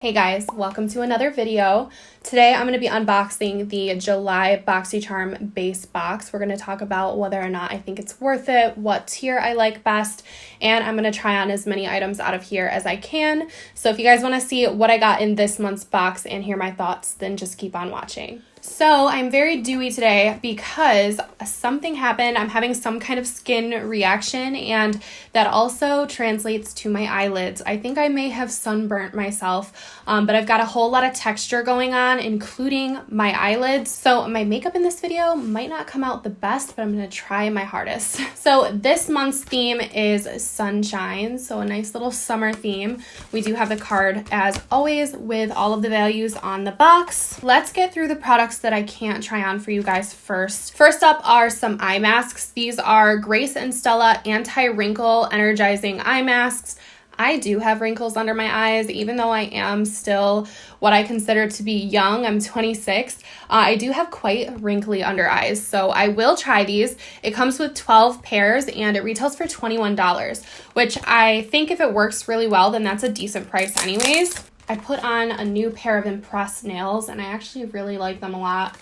Hey guys, welcome to another video. Today I'm going to be unboxing the July Boxycharm base box. We're going to talk about whether or not I think it's worth it, what tier I like best, and I'm going to try on as many items out of here as I can. So if you guys want to see what I got in this month's box and hear my thoughts, then just keep on watching. So I'm very dewy today because something happened. I'm having some kind of skin reaction, and that also translates to my eyelids. I think I may have sunburnt myself, but I've got a whole lot of texture going on, including my eyelids. So my makeup in this video might not come out the best, but I'm going to try my hardest. So this month's theme is sunshine, so a nice little summer theme. We do have the card as always with all of the values on the box. Let's get through the products that I can't try on for you guys first. First up are some eye masks. These are Grace and Stella anti-wrinkle energizing eye masks. I do have wrinkles under my eyes, even though I am still what I consider to be young. I'm 26. I do have quite wrinkly under eyes, so I will try these. It comes with 12 pairs and it retails for $21, which I think if it works really well, then that's a decent price anyways. I put on a new pair of impressed nails and I actually really like them a lot.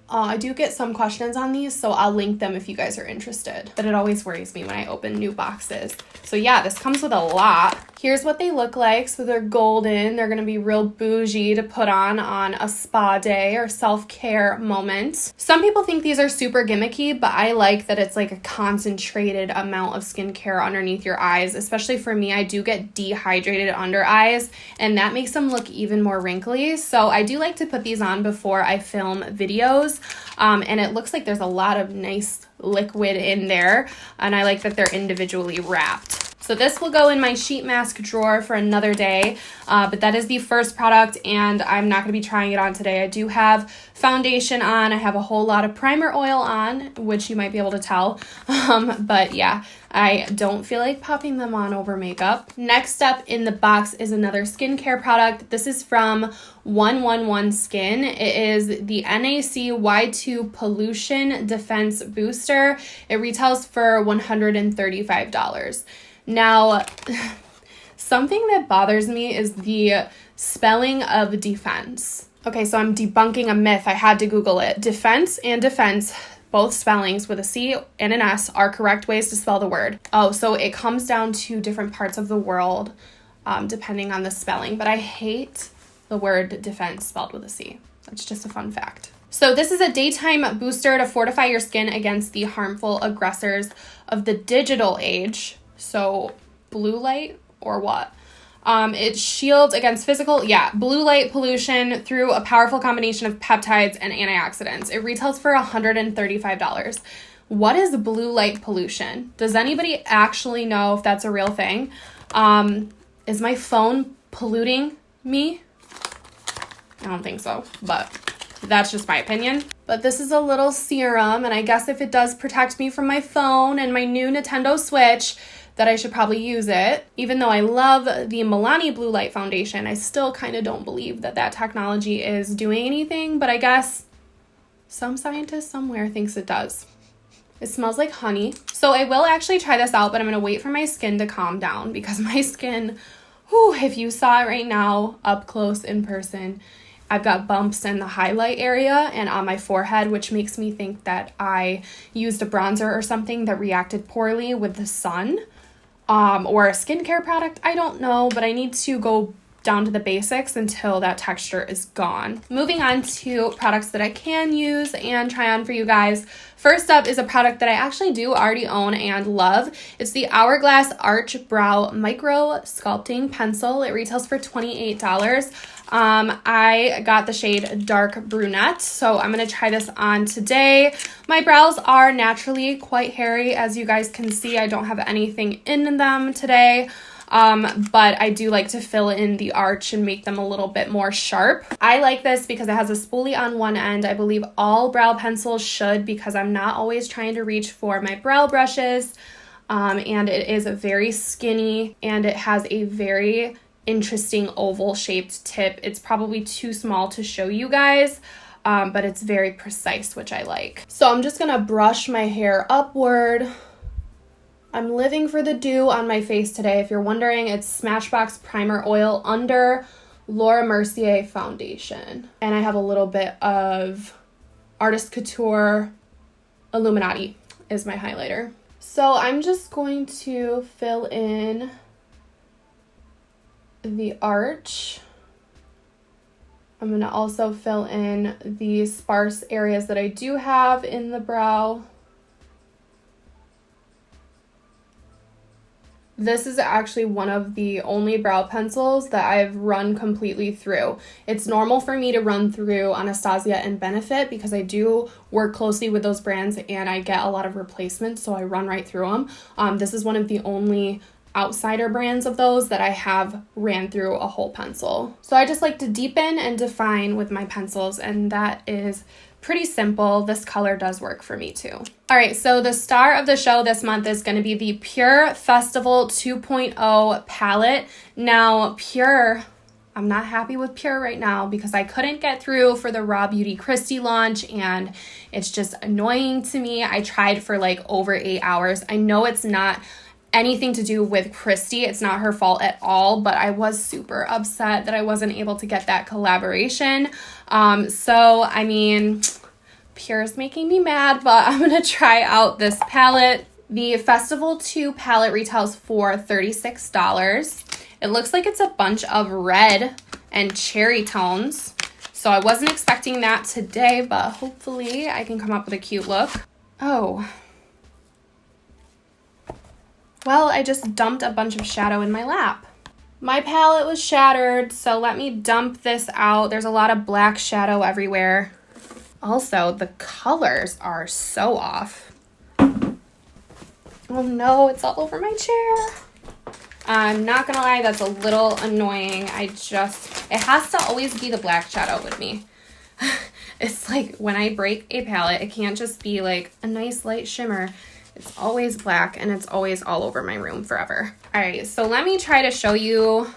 I do get some questions on these, so I'll link them if you guys are interested. But it always worries me when I open new boxes. So yeah, this comes with a lot. Here's what they look like. So they're golden. They're going to be real bougie to put on a spa day or self-care moment. Some people think these are super gimmicky, but I like that it's like a concentrated amount of skincare underneath your eyes. Especially for me, I do get dehydrated under eyes, and that makes them look even more wrinkly. So I do like to put these on before I film videos. And it looks like there's a lot of nice liquid in there, and I like that they're individually wrapped. So this will go in my sheet mask drawer for another day, but that is the first product, and I'm not going to be trying it on today. I do have foundation on. I have a whole lot of primer oil on, which you might be able to tell, but yeah, I don't feel like popping them on over makeup. Next up in the box is another skincare product. This is from 111 Skin. It is the NAC Y2 Pollution Defense Booster. It retails for $135. Now, something that bothers me is the spelling of defense. Okay, so I'm debunking a myth. I had to Google it. Defense and defense, both spellings with a C and an S, are correct ways to spell the word. Oh, so it comes down to different parts of the world, depending on the spelling. But I hate the word defense spelled with a C. That's just a fun fact. So this is a daytime booster to fortify your skin against the harmful aggressors of the digital age. So blue light or what? It shields against blue light pollution through a powerful combination of peptides and antioxidants. It retails for $135. What is blue light pollution? Does anybody actually know if that's a real thing? Is my phone polluting me? I don't think so, but that's just my opinion. But this is a little serum, and I guess if it does protect me from my phone and my new Nintendo Switch, that I should probably use it. Even though I love the Milani Blue Light Foundation, I still kind of don't believe that that technology is doing anything, but I guess some scientist somewhere thinks it does. It smells like honey. So I will actually try this out, but I'm going to wait for my skin to calm down because my skin, if you saw it right now up close in person, I've got bumps in the highlight area and on my forehead, which makes me think that I used a bronzer or something that reacted poorly with the sun. Or a skincare product, I don't know, but I need to go down to the basics until that texture is gone. Moving on to products that I can use and try on for you guys. First up is a product that I actually do already own and love. It's the Hourglass Arch Brow Micro Sculpting Pencil. It retails for $28. I got the shade Dark Brunette, so I'm going to try this on today. My brows are naturally quite hairy. As you guys can see, I don't have anything in them today. But I do like to fill in the arch and make them a little bit more sharp. I like this because it has a spoolie on one end. I believe all brow pencils should, because I'm not always trying to reach for my brow brushes. And it is very skinny, and it has a very interesting oval shaped tip. It's probably too small to show you guys, but it's very precise, which I like. So I'm just gonna brush my hair upward. I'm living for the dew on my face today. If you're wondering, it's Smashbox Primer Oil under Laura Mercier foundation. And I have a little bit of Artist Couture Illuminati is my highlighter. So I'm just going to fill in the arch. I'm going to also fill in the sparse areas that I do have in the brow. This is actually one of the only brow pencils that I've run completely through. It's normal for me to run through Anastasia and Benefit because I do work closely with those brands and I get a lot of replacements, so I run right through them. This is one of the only outsider brands of those that I have ran through a whole pencil. So I just like to deepen and define with my pencils, and that is pretty simple. This color does work for me too. All right, so the star of the show this month is going to be the Pure Festival 2.0 palette. Now, Pure, I'm not happy with Pure right now because I couldn't get through for the Raw Beauty Christie launch, and it's just annoying to me. I tried for like over 8 hours. I know it's not anything to do with Christie. It's not her fault at all, but I was super upset that I wasn't able to get that collaboration. So, I mean, Pure's making me mad, but I'm going to try out this palette. The Festival 2 palette retails for $36. It looks like it's a bunch of red and cherry tones. So I wasn't expecting that today, but hopefully I can come up with a cute look. Oh, well, I just dumped a bunch of shadow in my lap. My palette was shattered, so let me dump this out. There's a lot of black shadow everywhere. Also, the colors are so off. Oh no, it's all over my chair. I'm not gonna lie, that's a little annoying. It has to always be the black shadow with me. It's like when I break a palette, it can't just be like a nice light shimmer. It's always black and it's always all over my room forever. All right, so let me try to show you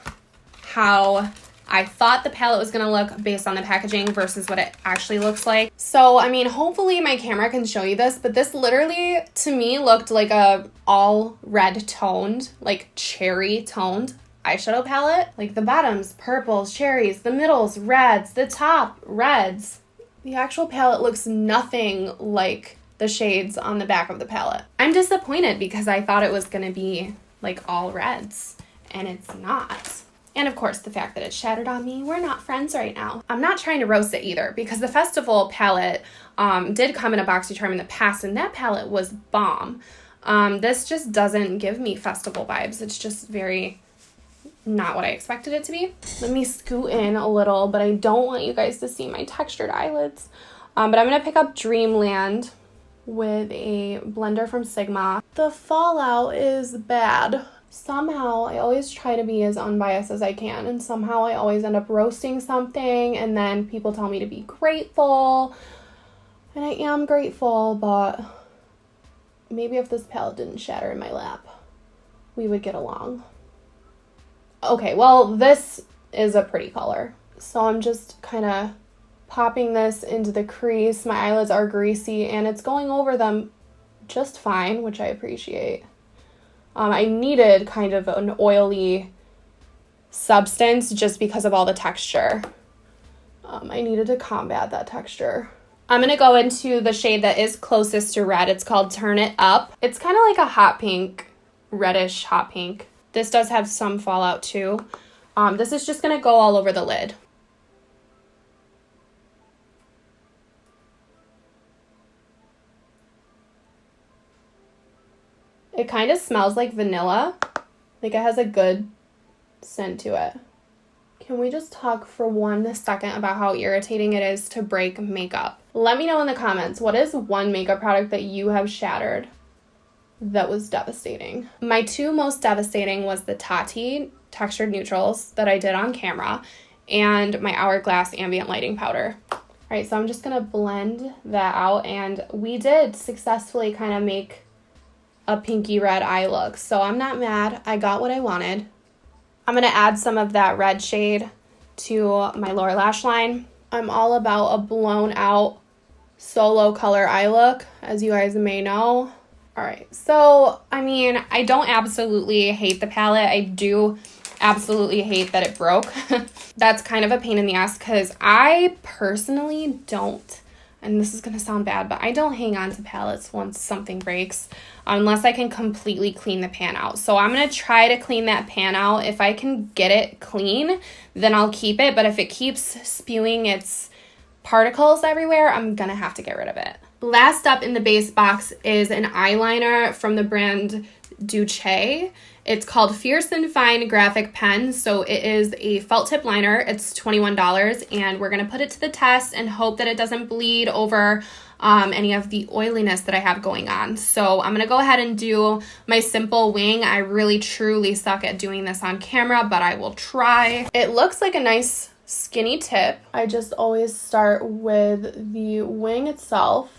how I thought the palette was gonna look based on the packaging versus what it actually looks like. So, I mean, hopefully my camera can show you this, but this literally, to me, looked like a all red toned, like cherry toned eyeshadow palette. Like the bottoms, purples, cherries, the middles, reds, the top, reds. The actual palette looks nothing like the shades on the back of the palette. I'm disappointed because I thought it was gonna be like all reds, and it's not. And of course, the fact that it shattered on me, we're not friends right now. I'm not trying to roast it either because the Festival palette did come in a Boxycharm in the past, and that palette was bomb. This just doesn't give me festival vibes. It's just very not what I expected it to be. Let me scoot in a little, but I don't want you guys to see my textured eyelids. But I'm gonna pick up Dreamland with a blender from Sigma. The fallout is bad. Somehow I always try to be as unbiased as I can, and somehow I always end up roasting something, and then people tell me to be grateful, and I am grateful, but maybe if this palette didn't shatter in my lap, we would get along. Okay, well, this is a pretty color, so I'm just kind of popping this into the crease. My eyelids are greasy and it's going over them just fine, which I appreciate. I needed kind of an oily substance just because of all the texture. I needed to combat that texture. I'm going to go into the shade that is closest to red. It's called Turn It Up. It's kind of like a hot pink, reddish hot pink. This does have some fallout too. This is just going to go all over the lid. It kind of smells like vanilla. Like it has a good scent to it. Can we just talk for 1 second about how irritating it is to break makeup? Let me know in the comments, what is one makeup product that you have shattered that was devastating? My 2 most devastating was the Tati textured neutrals that I did on camera and my Hourglass ambient lighting powder. All right, so I'm just gonna blend that out, and we did successfully kind of make a pinky red eye look, so I'm not mad. I got what I wanted. I'm gonna add some of that red shade to my lower lash line. I'm all about a blown out solo color eye look, as you guys may know. All right, so I mean, I don't absolutely hate the palette. I do absolutely hate that it broke. That's kind of a pain in the ass because I personally don't, and this is going to sound bad, but I don't hang on to palettes once something breaks unless I can completely clean the pan out. So I'm going to try to clean that pan out. If I can get it clean, then I'll keep it. But if it keeps spewing its particles everywhere, I'm going to have to get rid of it. Last up in the base box is an eyeliner from the brand Duce. It's called Fierce and Fine Graphic Pen. So it is a felt tip liner. It's $21, and we're going to put it to the test and hope that it doesn't bleed over any of the oiliness that I have going on. So I'm going to go ahead and do my simple wing. I really truly suck at doing this on camera, but I will try. It looks like a nice skinny tip. I just always start with the wing itself.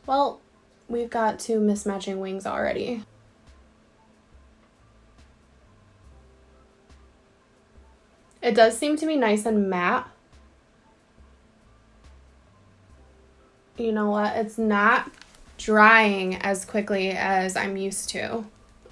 Well, we've got two mismatching wings already. It does seem to be nice and matte. You know what? It's not drying as quickly as I'm used to.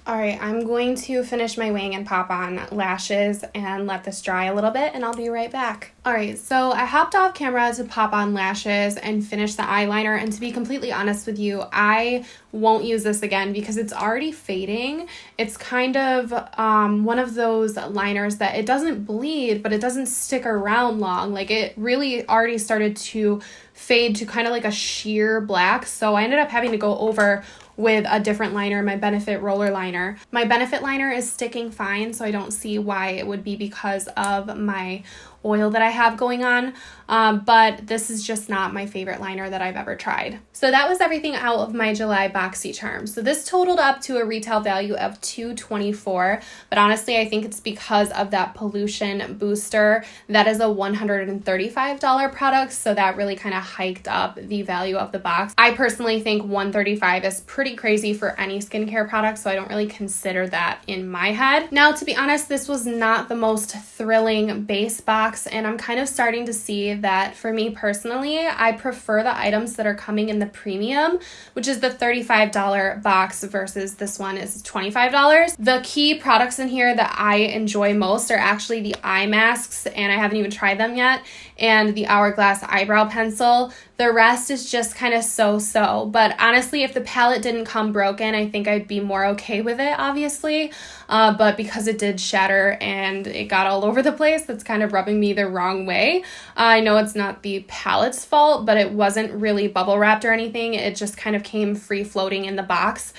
All right, I'm going to finish my wing and pop on lashes and let this dry a little bit, and I'll be right back. All right, so I hopped off camera to pop on lashes and finish the eyeliner, and to be completely honest with you, I won't use this again because it's already fading. It's kind of one of those liners that it doesn't bleed, but it doesn't stick around long. Like, it really already started to fade to kind of like a sheer black, so I ended up having to go over with a different liner, my Benefit roller liner. My Benefit liner is sticking fine, so I don't see why it would be because of my oil that I have going on, but this is just not my favorite liner that I've ever tried. So that was everything out of my July Boxycharm. So this totaled up to a retail value of $224, but honestly I think it's because of that pollution booster. That is a $135 product, so that really kind of hiked up the value of the box. I personally think $135 is pretty crazy for any skincare product, so I don't really consider that in my head. Now, to be honest, this was not the most thrilling base box, and I'm kind of starting to see that for me personally, I prefer the items that are coming in the premium, which is the $35 box versus this one is $25. The key products in here that I enjoy most are actually the eye masks, and I haven't even tried them yet, and the Hourglass eyebrow pencil. The rest is just kind of so-so, but honestly, if the palette didn't come broken, I think I'd be more okay with it, obviously, but because it did shatter and it got all over the place, that's kind of rubbing me the wrong way. I know it's not the palette's fault, but it wasn't really bubble wrapped or anything. It just kind of came free floating in the box,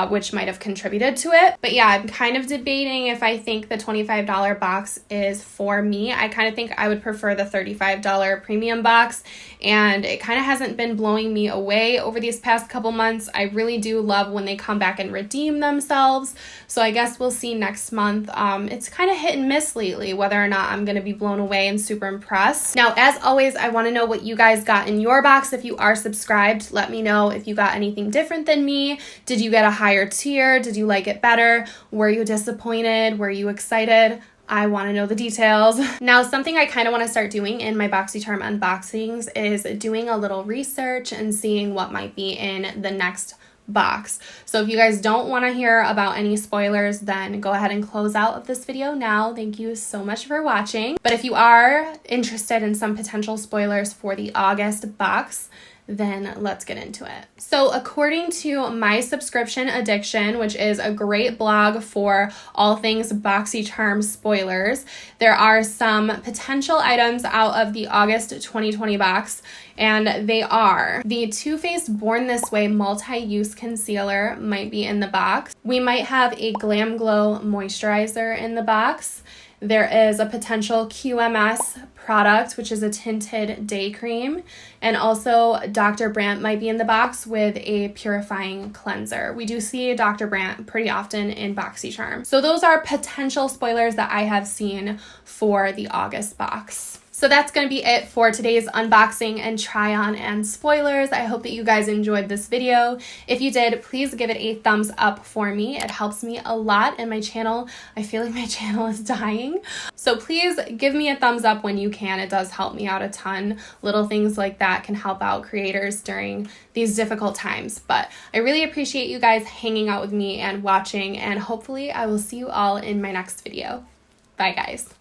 which might have contributed to it. But yeah, I'm kind of debating if I think the $25 box is for me. I kind of think I would prefer the $35 premium box, and it kind of hasn't been blowing me away over these past couple months. I really do love when they come back and redeem themselves, so I guess we'll see next month. It's kind of hit and miss lately whether or not I'm going to be blown away and super impressed. Now, as always, I want to know what you guys got in your box. If you are subscribed, let me know if you got anything different than me. Did you get a higher tier? Did you like it better? Were you disappointed? Were you excited? I want to know the details. Now, something I kind of want to start doing in my Boxycharm unboxings is doing a little research and seeing what might be in the next box. So if you guys don't want to hear about any spoilers, then go ahead and close out of this video now. Thank you so much for watching. But if you are interested in some potential spoilers for the August box, then let's get into it. So according to My Subscription Addiction, which is a great blog for all things Boxycharm spoilers, there are some potential items out of the August 2020 box, and they are the Too Faced Born This Way multi-use concealer might be in the box. We might have a Glam Glow moisturizer in the box. There is a potential QMS product, which is a tinted day cream, and also Dr. Brandt might be in the box with a purifying cleanser. We do see Dr. Brandt pretty often in Boxycharm. So those are potential spoilers that I have seen for the August box. So that's going to be it for today's unboxing and try on and spoilers. I hope that you guys enjoyed this video. If you did, please give it a thumbs up for me. It helps me a lot in my channel. I feel like my channel is dying. So please give me a thumbs up when you can. It does help me out a ton. Little things like that can help out creators during these difficult times. But I really appreciate you guys hanging out with me and watching, and hopefully I will see you all in my next video. Bye guys.